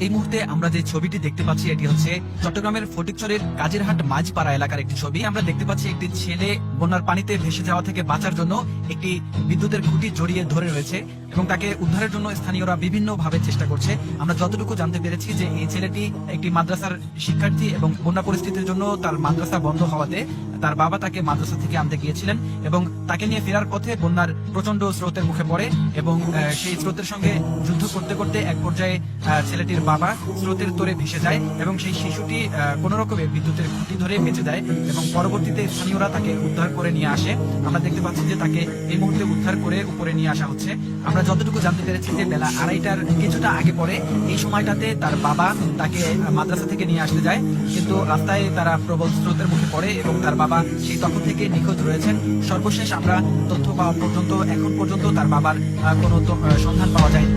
এই মুহূর্তে আমরা যে ছবিটি দেখতে পাচ্ছি এটি হচ্ছে চট্টগ্রামের ফটিকছড়ির কাজিরহাট মাঝপাড়া এলাকার একটি ছবি। আমরা দেখতে পাচ্ছি একটি ছেলে বন্যার পানিতে ভেসে যাওয়া থেকে বাঁচার জন্য একটি বিদ্যুতের খুঁটি জড়িয়ে ধরে রয়েছে এবং তাকে উদ্ধারের জন্য স্থানীয়রা বিভিন্নভাবে চেষ্টা করছে। আমরা যতটুকু জানতে পেরেছি যে এই ছেলেটি একটি মাদ্রাসার শিক্ষার্থী এবং বন্যা পরিস্থিতির জন্য তার মাদ্রাসা বন্ধ হওয়াতে তার বাবা তাকে মাদ্রাসা থেকে আনতে গিয়েছিলেন এবং তাকে নিয়ে ফেরার পথে বন্যার প্রচন্ড স্রোতের মুখে পড়ে এবং সেই স্রোতের সঙ্গে যুদ্ধ করতে করতে এক পর্যায়ে ছেলেটির বাবা স্রোতের তোরে ভেসে যায় এবং সেই শিশুটি কোন রকমে বিদ্যুতের খুঁটি ধরে বেঁচে যায় এবং পরবর্তীতে স্থানীয়রা তাকে উদ্ধার করে নিয়ে আসে। আমরা দেখতে পাচ্ছি যে তাকে এই মুহূর্তে উদ্ধার করে উপরে নিয়ে আসা হচ্ছে। আমরা যতটুকু জানতে পেরেছি যে বেলা 2:30টার কিছুটা আগে পরে এই সময়টাতে তার বাবা তাকে মাদ্রাসা থেকে নিয়ে আসতে যায়, কিন্তু রাস্তায় তারা প্রবল স্রোতের মুখে পড়ে এবং তার বাবা সেই তখন থেকে নিখোঁজ রয়েছেন। সর্বশেষ আমরা তথ্য পাওয়া পর্যন্ত এখন পর্যন্ত তার বাবার কোনো সন্ধান পাওয়া যায়নি।